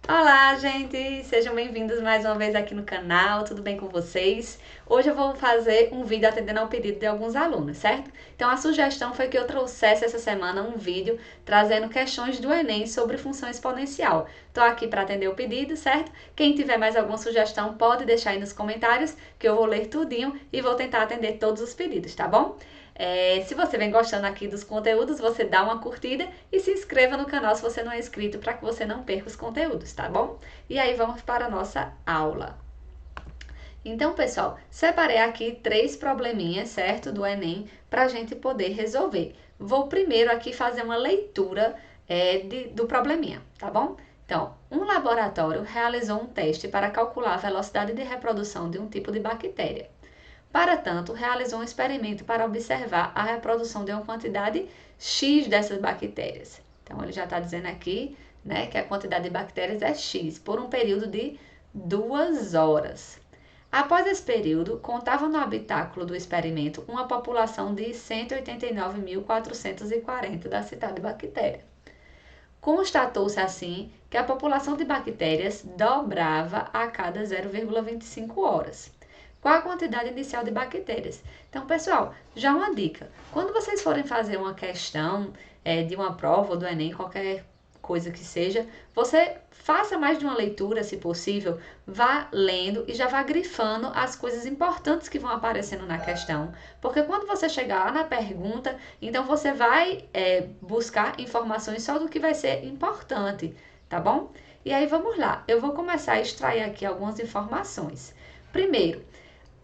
Olá, gente! Sejam bem-vindos mais uma vez aqui no canal, tudo bem com vocês? Hoje eu vou fazer um vídeo atendendo ao pedido de alguns alunos, certo? Então a sugestão foi que eu trouxesse essa semana um vídeo trazendo questões do Enem sobre função exponencial. Estou aqui para atender o pedido, certo? Quem tiver mais alguma sugestão pode deixar aí nos comentários que eu vou ler tudinho e vou tentar atender todos os pedidos, tá bom? Se você vem gostando aqui dos conteúdos, você dá uma curtida e se inscreva no canal se você não é inscrito para que você não perca os conteúdos, tá bom? E aí vamos para a nossa aula. Então, pessoal, separei aqui 3 probleminhas, certo, do Enem, para a gente poder resolver. Vou primeiro aqui fazer uma leitura do probleminha, tá bom? Então, um laboratório realizou um teste para calcular a velocidade de reprodução de um tipo de bactéria. Para tanto, realizou um experimento para observar a reprodução de uma quantidade X dessas bactérias. Então, ele já está dizendo aqui, né, que a quantidade de bactérias é X, por um período de 2 horas. Após esse período, contava no habitáculo do experimento uma população de 189.440 da citada bactéria. Constatou-se assim que a população de bactérias dobrava a cada 0,25 horas. Qual a quantidade inicial de bactérias? Então, pessoal, já uma dica. Quando vocês forem fazer uma questão de uma prova ou do Enem, qualquer coisa que seja, você faça mais de uma leitura, se possível, vá lendo e já vá grifando as coisas importantes que vão aparecendo na questão, porque quando você chegar lá na pergunta, então você vai buscar informações só do que vai ser importante, tá bom? E aí vamos lá, eu vou começar a extrair aqui algumas informações. Primeiro,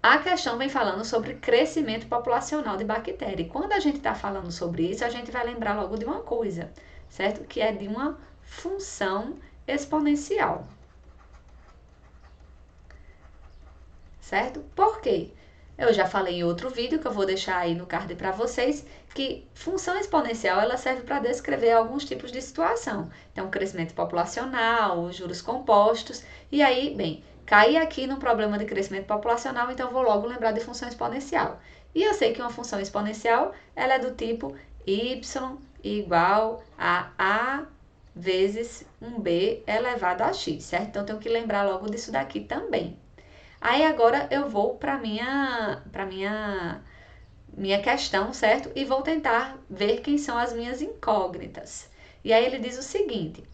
a questão vem falando sobre crescimento populacional de bactérias. E quando a gente está falando sobre isso, a gente vai lembrar logo de uma coisa, certo? Que é de uma função exponencial. Certo? Por quê? Eu já falei em outro vídeo, que eu vou deixar aí no card para vocês, que função exponencial ela serve para descrever alguns tipos de situação. Então, crescimento populacional, juros compostos, e aí, bem, caí aqui no problema de crescimento populacional, então vou logo lembrar de função exponencial. E eu sei que uma função exponencial, ela é do tipo y igual a A vezes 1b elevado a x, certo? Então, tenho que lembrar logo disso daqui também. Aí agora eu vou para minha questão, certo? E vou tentar ver quem são as minhas incógnitas. E aí ele diz o seguinte,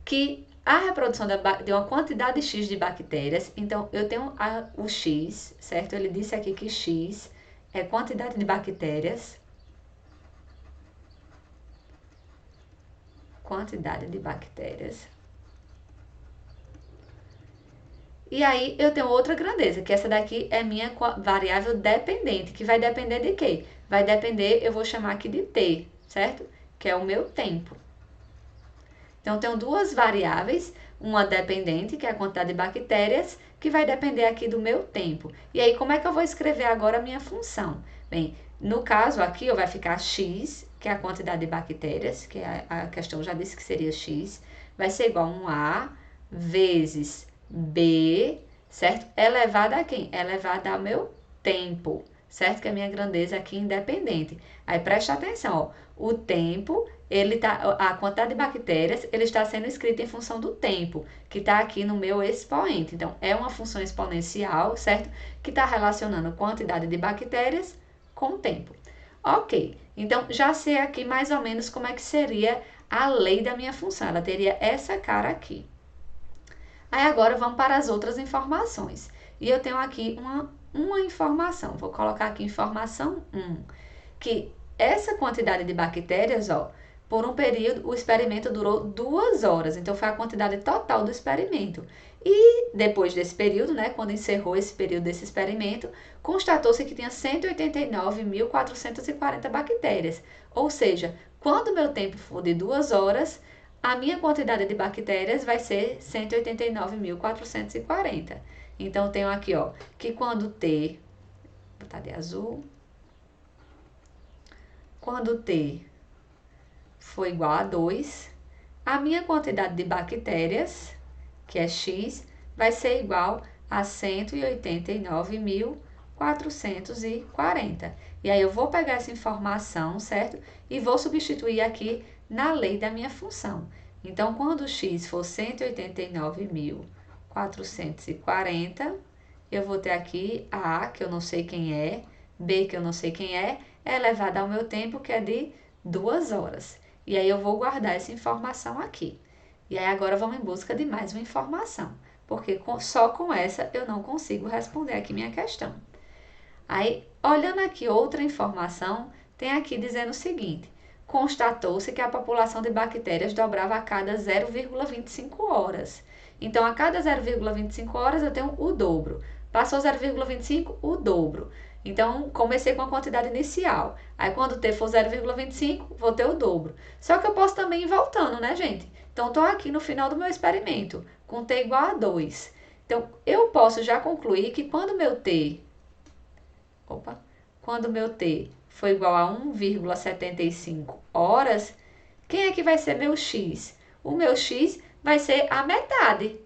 que a reprodução de uma quantidade X de bactérias, então eu tenho o X, certo? Ele disse aqui que X é quantidade de bactérias. Quantidade de bactérias. E aí eu tenho outra grandeza, que essa daqui é minha variável dependente, que vai depender de quê? Vai depender, eu vou chamar aqui de t, certo? Que é o meu tempo. Então, eu tenho duas variáveis, uma dependente, que é a quantidade de bactérias, que vai depender aqui do meu tempo. E aí, como é que eu vou escrever agora a minha função? Bem, no caso aqui, vai ficar x, que é a quantidade de bactérias, que a questão já disse que seria x, vai ser igual a 1a vezes b, certo? Elevada a quem? Elevada ao meu tempo, certo? Que é a minha grandeza aqui independente. Aí presta atenção, ó, o tempo, a quantidade de bactérias, ele está sendo escrito em função do tempo, que está aqui no meu expoente. Então, é uma função exponencial, certo? Que está relacionando quantidade de bactérias com o tempo. Ok, então já sei aqui mais ou menos como é que seria a lei da minha função. Ela teria essa cara aqui. Aí agora vamos para as outras informações. E eu tenho aqui uma informação, vou colocar aqui informação 1, que essa quantidade de bactérias, ó, por um período, o experimento durou 2 horas, então foi a quantidade total do experimento. E depois desse período, né, quando encerrou esse período desse experimento, constatou-se que tinha 189.440 bactérias. Ou seja, quando o meu tempo for de 2 horas, a minha quantidade de bactérias vai ser 189.440. Então, tenho aqui, ó, que quando T, vou botar de azul, quando T for igual a 2, a minha quantidade de bactérias, que é X, vai ser igual a 189.440. E aí, eu vou pegar essa informação, certo? E vou substituir aqui na lei da minha função. Então, quando x for 189.440, eu vou ter aqui A, que eu não sei quem é, B, que eu não sei quem é elevado ao meu tempo, que é de 2 horas. E aí eu vou guardar essa informação aqui. E aí agora vamos em busca de mais uma informação, porque só com essa eu não consigo responder aqui minha questão. Aí, olhando aqui outra informação, tem aqui dizendo o seguinte: constatou-se que a população de bactérias dobrava a cada 0,25 horas. Então, a cada 0,25 horas eu tenho o dobro. Passou 0,25, o dobro. Então, comecei com a quantidade inicial. Aí, quando t for 0,25, vou ter o dobro. Só que eu posso também ir voltando, né, gente? Então, estou aqui no final do meu experimento, com t igual a 2. Então, eu posso já concluir que quando meu t for igual a 1,75 horas, quem é que vai ser meu x? O meu x vai ser a metade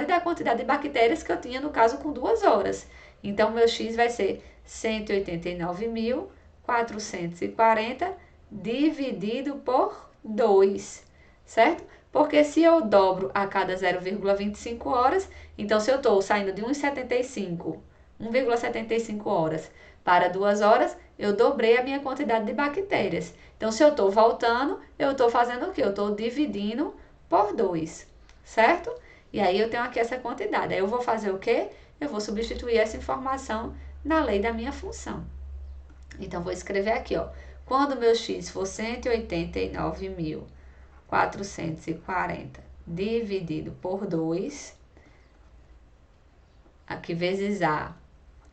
da quantidade de bactérias que eu tinha, no caso, com 2 horas. Então, meu x vai ser 189.440 dividido por 2, certo? Porque se eu dobro a cada 0,25 horas, então se eu estou saindo de 1,75 horas para 2 horas, eu dobrei a minha quantidade de bactérias. Então, se eu estou voltando, eu estou fazendo o quê? Eu estou dividindo por 2, certo? E aí eu tenho aqui essa quantidade. Aí eu vou fazer o quê? Eu vou substituir essa informação na lei da minha função. Então, vou escrever aqui, ó. Quando meu x for 189.440 dividido por 2, aqui vezes A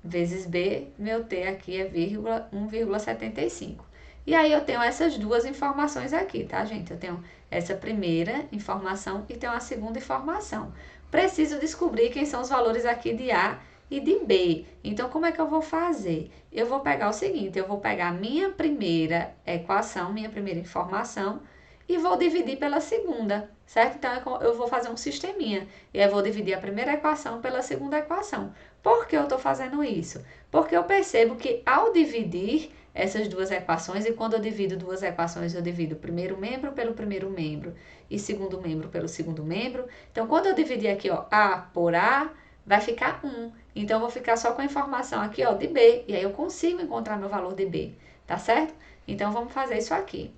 vezes B, meu t aqui é 1,75. E aí eu tenho essas duas informações aqui, tá, gente? Eu tenho essa primeira informação e tenho a segunda informação. Preciso descobrir quem são os valores aqui de A e de B. Então, como é que eu vou fazer? Eu vou pegar o seguinte, eu vou pegar a minha primeira equação, minha primeira informação, e vou dividir pela segunda, certo? Então, eu vou fazer um sisteminha. E aí, eu vou dividir a primeira equação pela segunda equação. Por que eu estou fazendo isso? Porque eu percebo que ao dividir essas duas equações, e quando eu divido duas equações, eu divido o primeiro membro pelo primeiro membro e segundo membro pelo segundo membro. Então, quando eu dividir aqui, ó, A por A, vai ficar 1. Então, eu vou ficar só com a informação aqui, ó, de B. E aí, eu consigo encontrar meu valor de B, tá certo? Então, vamos fazer isso aqui.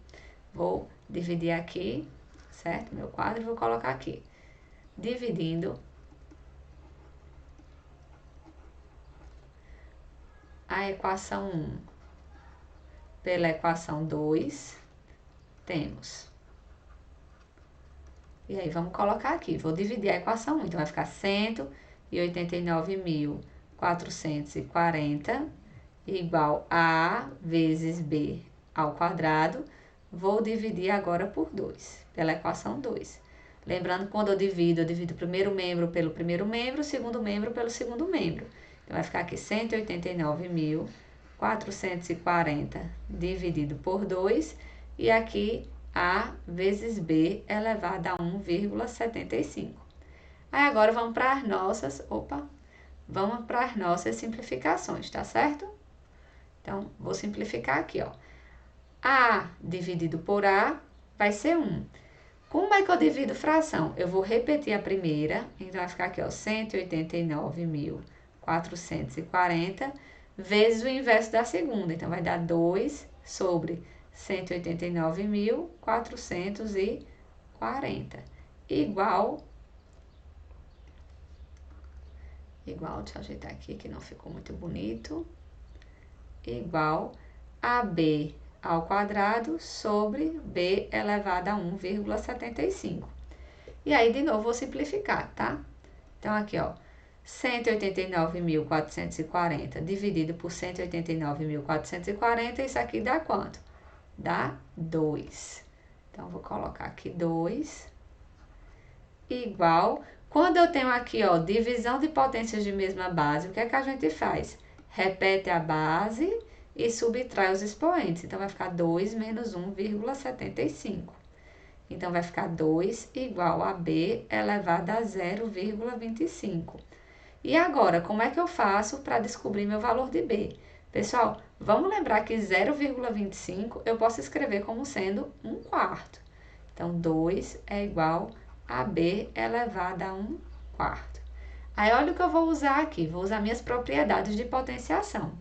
Vou dividir aqui, certo? Meu quadro, vou colocar aqui. Dividindo a equação 1 pela equação 2, temos. E aí, vamos colocar aqui. Vou dividir a equação 1. Então, vai ficar 189.440 igual a A vezes B ao quadrado. Vou dividir agora por 2, pela equação 2. Lembrando que quando eu divido o primeiro membro pelo primeiro membro, o segundo membro pelo segundo membro. Então, vai ficar aqui 189.440 dividido por 2. E aqui, A vezes B elevado a 1,75. Aí, agora, vamos para as nossas simplificações, tá certo? Então, vou simplificar aqui, ó. A dividido por A vai ser 1. Como é que eu divido fração? Eu vou repetir a primeira, então vai ficar aqui, ó, 189.440 vezes o inverso da segunda. Então, vai dar 2 sobre 189.440 igual, deixa eu ajeitar aqui que não ficou muito bonito, igual a B ao quadrado sobre B elevado a 1,75. E aí, de novo, vou simplificar, tá? Então, aqui, ó, 189.440 dividido por 189.440, isso aqui dá quanto? Dá 2. Então, vou colocar aqui 2 igual. Quando eu tenho aqui, ó, divisão de potências de mesma base, o que é que a gente faz? Repete a base e subtrai os expoentes. Então, vai ficar 2 menos 1,75. Então, vai ficar 2 igual a B elevado a 0,25. E agora, como é que eu faço para descobrir meu valor de B? Pessoal, vamos lembrar que 0,25 eu posso escrever como sendo 1/4. Então, 2 é igual a B elevado a 1/4. Aí, olha o que eu vou usar aqui. Vou usar minhas propriedades de potenciação.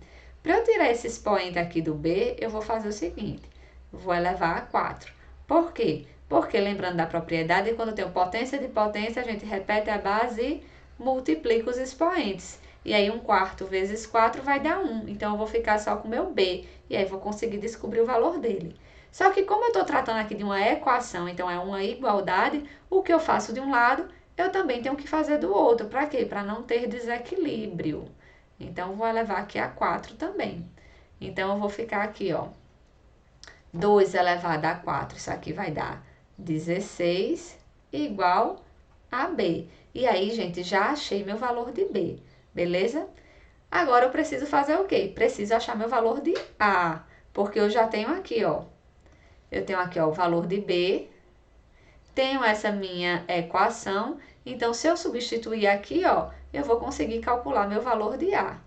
Para eu tirar esse expoente aqui do B, eu vou fazer o seguinte. Vou elevar a 4. Por quê? Porque, lembrando da propriedade, quando eu tenho potência de potência, a gente repete a base e multiplica os expoentes. E aí, 1/4 vezes 4 vai dar 1. Então, eu vou ficar só com o meu B. E aí, vou conseguir descobrir o valor dele. Só que, como eu estou tratando aqui de uma equação, então é uma igualdade, o que eu faço de um lado, eu também tenho que fazer do outro. Para quê? Para não ter desequilíbrio. Então, eu vou elevar aqui a 4 também. Então, eu vou ficar aqui, ó. 2 elevado a 4, isso aqui vai dar 16 igual a B. E aí, gente, já achei meu valor de B, beleza? Agora, eu preciso fazer o quê? Preciso achar meu valor de A, porque eu já tenho aqui, ó. Eu tenho aqui, ó, o valor de B, tenho essa minha equação, então, se eu substituir aqui, ó, eu vou conseguir calcular meu valor de A.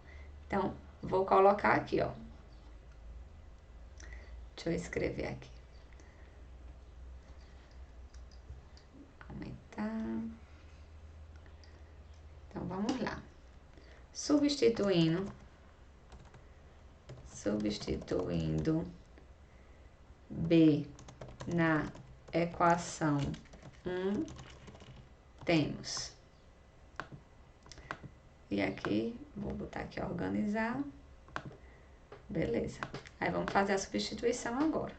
Então, vou colocar aqui, ó. Deixa eu escrever aqui. Aumentar. Então, vamos lá. Substituindo B na equação 1, temos. E aqui, vou botar aqui organizar. Beleza. Aí, vamos fazer a substituição agora.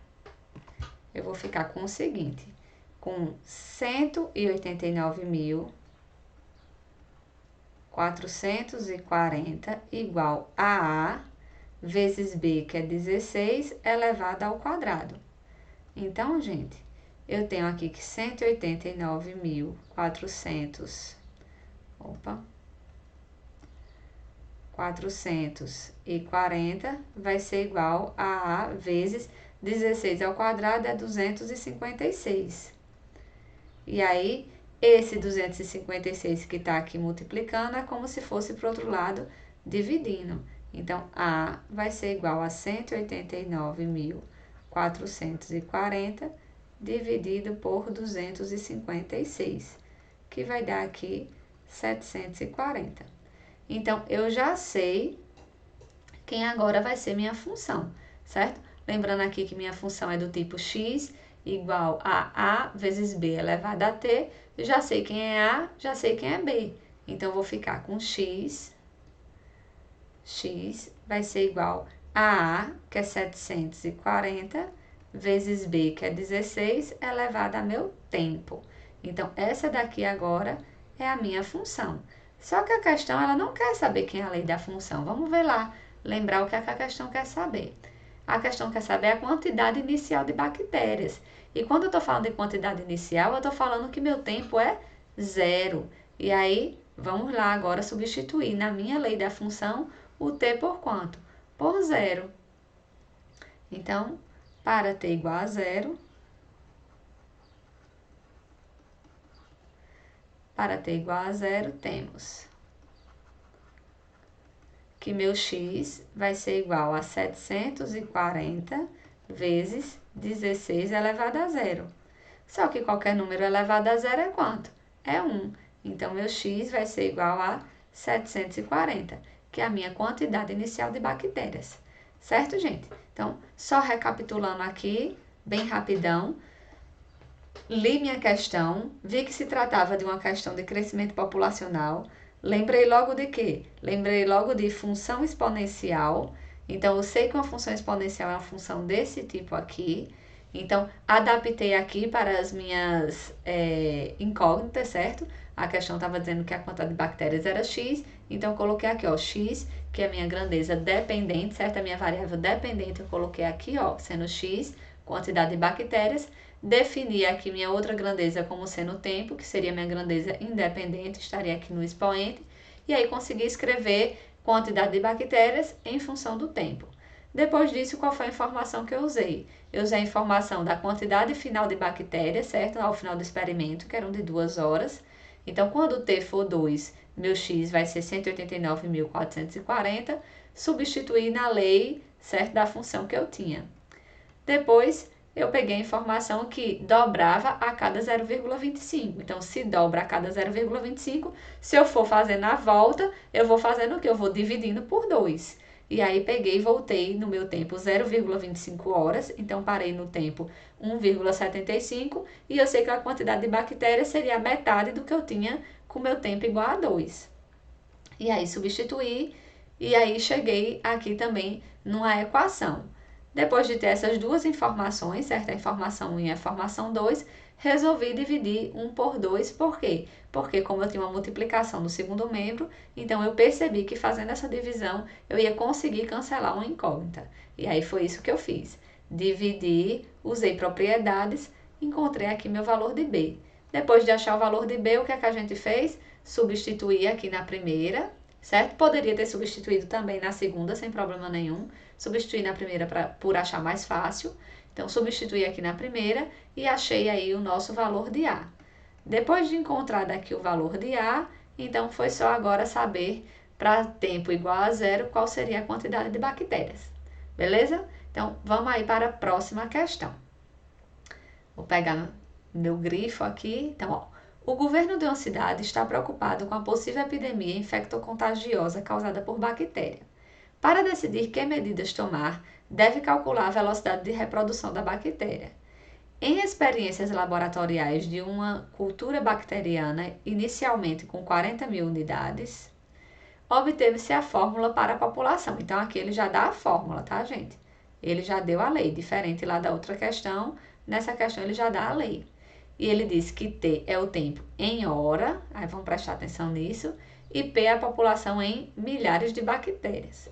Eu vou ficar com o seguinte, com 189.440 igual a A vezes B, que é 16, elevado ao quadrado. Então, gente, eu tenho aqui que 440 vai ser igual a A vezes 16 ao quadrado é 256. E aí, esse 256 que está aqui multiplicando é como se fosse para o outro lado dividindo. Então, A vai ser igual a 189.440 dividido por 256, que vai dar aqui 740. Então, eu já sei quem agora vai ser minha função, certo? Lembrando aqui que minha função é do tipo x igual a A vezes B elevado a t. Já sei quem é A, já sei quem é B. Então, eu vou ficar com x vai ser igual a A, que é 740, vezes B, que é 16, elevado a meu tempo. Então, essa daqui agora é a minha função. Só que a questão, ela não quer saber quem é a lei da função. Vamos ver lá, lembrar o que a questão quer saber. A questão quer saber a quantidade inicial de bactérias. E quando eu estou falando de quantidade inicial, eu estou falando que meu tempo é 0. E aí, vamos lá agora substituir na minha lei da função o t por quanto? Por 0. Então, para t igual a 0, temos que meu x vai ser igual a 740 vezes 16 elevado a 0. Só que qualquer número elevado a 0 é quanto? É 1. Então, meu x vai ser igual a 740, que é a minha quantidade inicial de bactérias. Certo, gente? Então, só recapitulando aqui, bem rapidão, li minha questão, vi que se tratava de uma questão de crescimento populacional. Lembrei logo de quê? Lembrei logo de função exponencial. Então, eu sei que uma função exponencial é uma função desse tipo aqui. Então, adaptei aqui para as minhas incógnitas, certo? A questão estava dizendo que a quantidade de bactérias era x, então eu coloquei aqui, ó, x, que é a minha grandeza dependente, certo? A minha variável dependente eu coloquei aqui, ó, sendo x, quantidade de bactérias. Defini aqui minha outra grandeza como sendo o tempo, que seria minha grandeza independente, estaria aqui no expoente. E aí, consegui escrever quantidade de bactérias em função do tempo. Depois disso, qual foi a informação que eu usei? Eu usei a informação da quantidade final de bactérias, certo? Ao final do experimento, que eram de 2 horas. Então, quando o t for 2, meu x vai ser 189.440, substituir na lei, certo? Da função que eu tinha. Depois, eu peguei a informação que dobrava a cada 0,25. Então, se dobra a cada 0,25, se eu for fazendo a volta, eu vou fazendo o quê? Eu vou dividindo por 2. E aí, peguei e voltei no meu tempo 0,25 horas. Então, parei no tempo 1,75. E eu sei que a quantidade de bactérias seria a metade do que eu tinha com o meu tempo igual a 2. E aí, substituí. E aí, cheguei aqui também numa equação. Depois de ter essas duas informações, certo? A informação 1 e a informação 2, resolvi dividir 1 por 2. Por quê? Porque como eu tinha uma multiplicação no segundo membro, então eu percebi que fazendo essa divisão, eu ia conseguir cancelar uma incógnita. E aí foi isso que eu fiz. Dividi, usei propriedades, encontrei aqui meu valor de B. Depois de achar o valor de B, o que é que a gente fez? Substituir aqui na primeira, certo? Poderia ter substituído também na segunda, sem problema nenhum. Substituir na primeira por achar mais fácil. Então, substituí aqui na primeira e achei aí o nosso valor de A. Depois de encontrar daqui o valor de A, então foi só agora saber para tempo igual a 0 qual seria a quantidade de bactérias. Beleza? Então, vamos aí para a próxima questão. Vou pegar meu grifo aqui. Então, ó. O governo de uma cidade está preocupado com a possível epidemia infectocontagiosa causada por bactéria. Para decidir que medidas tomar, deve calcular a velocidade de reprodução da bactéria. Em experiências laboratoriais de uma cultura bacteriana, inicialmente com 40.000 unidades, obteve-se a fórmula para a população. Então, aqui ele já dá a fórmula, tá, gente? Ele já deu a lei, diferente lá da outra questão. Nessa questão, ele já dá a lei. E ele diz que T é o tempo em hora, aí vamos prestar atenção nisso, e P é a população em milhares de bactérias.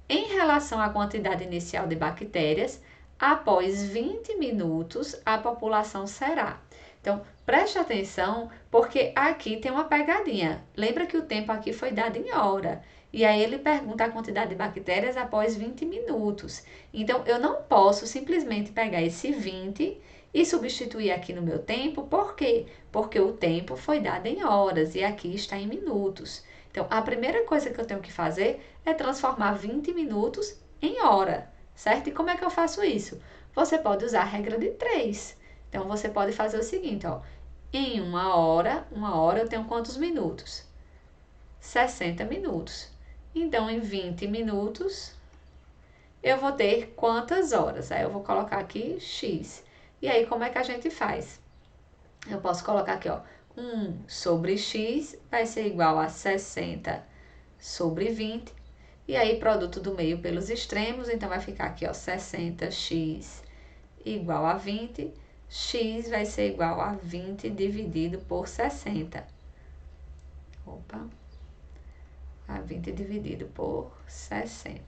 Em relação à quantidade inicial de bactérias, após 20 minutos, a população será. Então, preste atenção, porque aqui tem uma pegadinha. Lembra que o tempo aqui foi dado em hora. E aí ele pergunta a quantidade de bactérias após 20 minutos. Então, eu não posso simplesmente pegar esse 20 e substituir aqui no meu tempo. Por quê? Porque o tempo foi dado em horas e aqui está em minutos. Então, a primeira coisa que eu tenho que fazer é transformar 20 minutos em hora, certo? E como é que eu faço isso? Você pode usar a regra de 3. Então, você pode fazer o seguinte, ó. Em uma hora eu tenho quantos minutos? 60 minutos. Então, em 20 minutos, eu vou ter quantas horas? Aí eu vou colocar aqui X. E aí, como é que a gente faz? Eu posso colocar aqui, ó. 1 sobre X vai ser igual a 60 sobre 20. E aí, produto do meio pelos extremos, então vai ficar aqui, ó, 60x igual a 20. X vai ser igual a 20 dividido por 60. Opa. A 20 dividido por 60.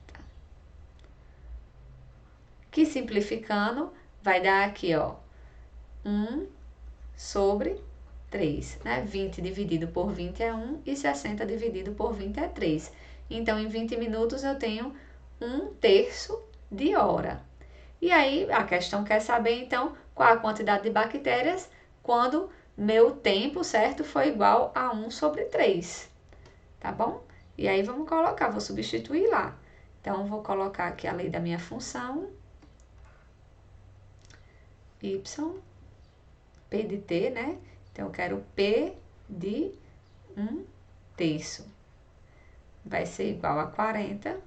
Que simplificando, vai dar aqui, ó, 1 sobre 3, né? 20 dividido por 20 é 1 e 60 dividido por 20 é 3. Então, em 20 minutos eu tenho 1/3 de hora. E aí, a questão quer saber, então, qual a quantidade de bactérias quando meu tempo, certo, foi igual a 1 sobre 3. Tá bom? E aí, vamos colocar, vou substituir lá. Então, vou colocar aqui a lei da minha função. Y, P de T, né? Então, eu quero P de 1/3. Vai ser igual a 40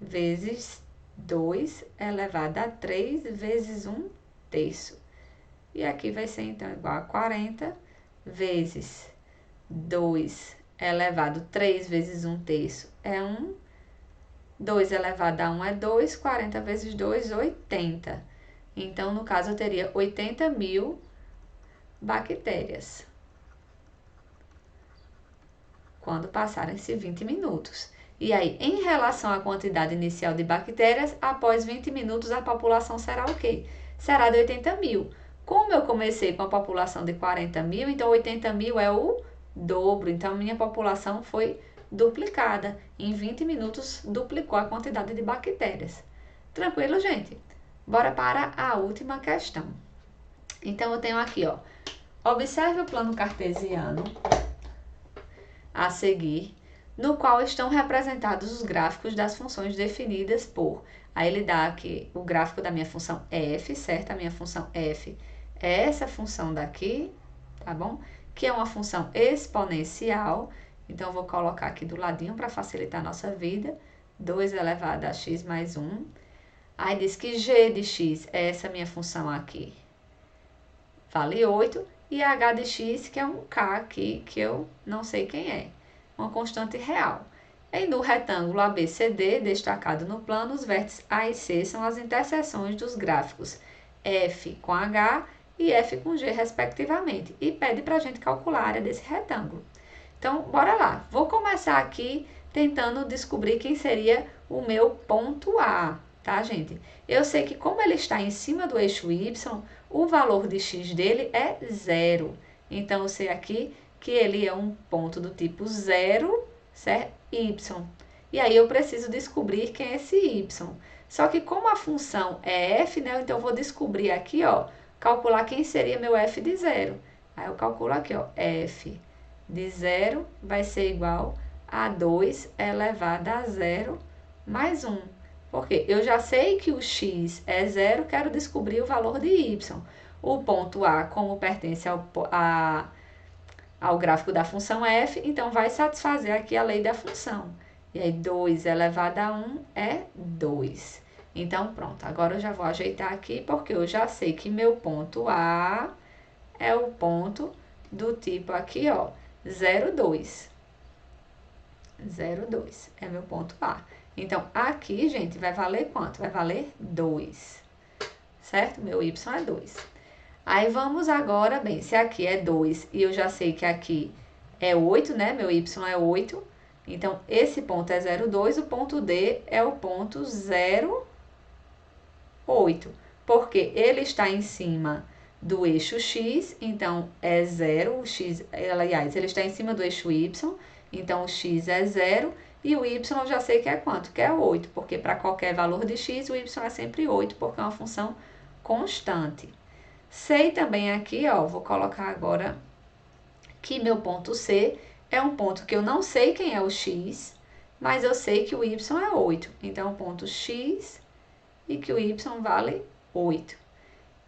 vezes 2 elevado a 3 vezes 1/3. E aqui vai ser, então, igual a 40 vezes 2 elevado a 3 vezes 1/3 é 1. 2 elevado a 1 é 2. 40 vezes 2, 80. Então, no caso, eu teria 80.000 bactérias quando passarem-se 20 minutos. E aí, em relação à quantidade inicial de bactérias, após 20 minutos a população será o quê? Será de 80.000. Como eu comecei com a população de 40.000, então 80.000 é o dobro. Então, minha população foi duplicada. Em 20 minutos, duplicou a quantidade de bactérias. Tranquilo, gente? Bora para a última questão. Então, eu tenho aqui, ó. Observe o plano cartesiano a seguir, no qual estão representados os gráficos das funções definidas por Aí ele dá aqui o gráfico da minha função f, certo? A minha função f é essa função daqui, tá bom? Que é uma função exponencial. Então, eu vou colocar aqui do ladinho para facilitar a nossa vida. 2 elevado a x mais 1. Aí diz que g de x é essa minha função aqui, vale 8. E h de x, que é um k aqui, que eu não sei quem é, uma constante real. E no retângulo ABCD, destacado no plano, os vértices A e C são as interseções dos gráficos f com h e f com g, respectivamente. E pede para a gente calcular a área desse retângulo. Então, bora lá. Vou começar aqui tentando descobrir quem seria o meu ponto A, tá, gente? Eu sei que como ele está em cima do eixo Y, o valor de x dele é 0. Então, eu sei aqui que ele é um ponto do tipo 0, certo? Y. E aí, eu preciso descobrir quem é esse Y. Só que como a função é f, né? Então, eu vou descobrir aqui, ó, calcular quem seria meu f de 0. Aí, eu calculo aqui, ó, f de 0 vai ser igual a 2 elevado a 0 mais 1. Porque eu já sei que o x é 0, quero descobrir o valor de y. O ponto A, como pertence ao gráfico da função f, então vai satisfazer aqui a lei da função. E aí, 2 elevado a 1 é 2. Então, pronto. Agora eu já vou ajeitar aqui, porque eu já sei que meu ponto A é o ponto do tipo aqui, ó, 0,2. 0,2 é meu ponto A. Então, aqui, gente, vai valer quanto? Vai valer 2, certo? Meu y é 2. Aí, vamos agora, bem, se aqui é 2 e eu já sei que aqui é 8, né? Meu y é 8. Então, esse ponto é 0,2, o ponto D é o ponto 0,8. Porque ele está em cima do eixo x, então é 0, o x, aliás, ele está em cima do eixo y, então o x é 0, e o y eu já sei que é quanto? Que é 8, porque para qualquer valor de x, o y é sempre 8, porque é uma função constante. Sei também aqui, ó, vou colocar agora que meu ponto C é um ponto que eu não sei quem é o x, mas eu sei que o y é 8. Então, o ponto x e que o y vale 8.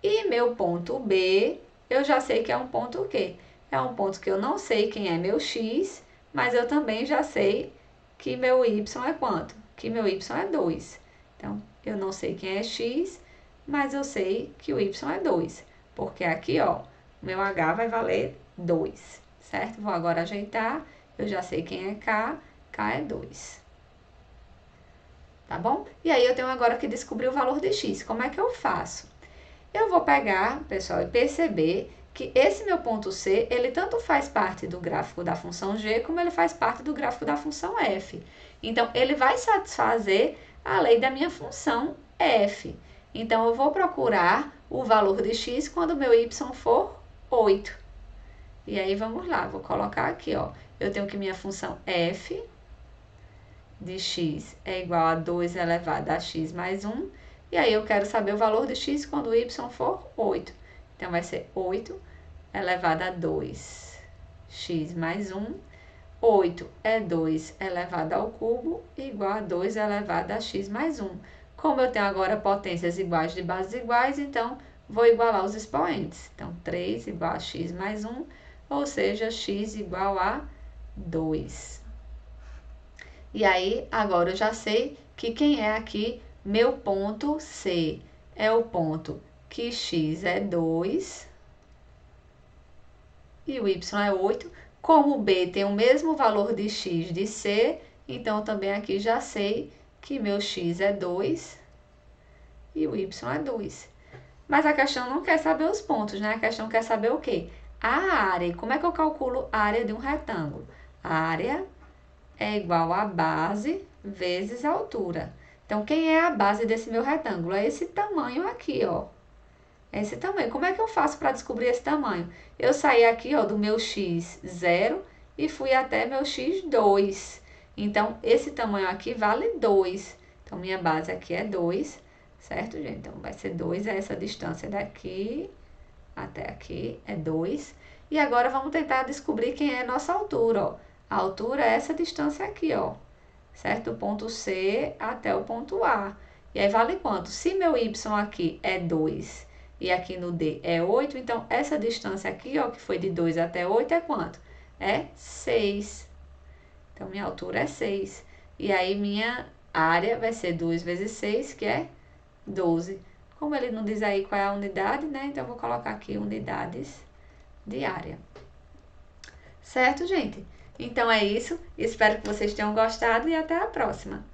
E meu ponto B, eu já sei que é um ponto o quê? É um ponto que eu não sei quem é meu x, mas eu também já sei que meu y é quanto? Que meu y é 2. Então, eu não sei quem é x, mas eu sei que o y é 2. Porque aqui, ó, meu h vai valer 2, certo? Vou agora ajeitar, eu já sei quem é k, k é 2. Tá bom? E aí, eu tenho agora que descobrir o valor de x. Como é que eu faço? Eu vou pegar, pessoal, e perceber que esse meu ponto C, ele tanto faz parte do gráfico da função g, como ele faz parte do gráfico da função f. Então, ele vai satisfazer a lei da minha função f. Então, eu vou procurar o valor de x quando o meu y for 8. E aí, vamos lá, vou colocar aqui, ó. Eu tenho que minha função f de x é igual a 2 elevado a x mais 1. E aí, eu quero saber o valor de x quando o y for 8. Então, vai ser 8 elevado a 2x mais 1. 8 é 2 elevado ao cubo, igual a 2 elevado a x mais 1. Como eu tenho agora potências iguais de bases iguais, então, vou igualar os expoentes. Então, 3 igual a x mais 1, ou seja, x igual a 2. E aí, agora eu já sei que quem é aqui meu ponto C é o ponto que x é 2 e o y é 8. Como B tem o mesmo valor de x de C, então também aqui já sei que meu x é 2 e o y é 2. Mas a questão não quer saber os pontos, né? A questão quer saber o quê? A área. E como é que eu calculo a área de um retângulo? A área é igual a base vezes a altura. Então, quem é a base desse meu retângulo? É esse tamanho aqui, ó. É esse tamanho. Como é que eu faço para descobrir esse tamanho? Eu saí aqui, ó, do meu x 0 e fui até meu x 2. Então, esse tamanho aqui vale 2. Então, minha base aqui é 2, certo, gente? Então, vai ser 2, é essa distância daqui até aqui, é 2. E agora, vamos tentar descobrir quem é a nossa altura, ó. A altura é essa distância aqui, ó, certo? Do ponto C até o ponto A. E aí vale quanto? Se meu y aqui é 2 e aqui no D é 8, então essa distância aqui, ó, que foi de 2 até 8, é quanto? É 6. Então, minha altura é 6. E aí, minha área vai ser 2 vezes 6, que é 12. Como ele não diz aí qual é a unidade, né? Então, eu vou colocar aqui unidades de área. Certo, gente? Então, é isso. Espero que vocês tenham gostado e até a próxima.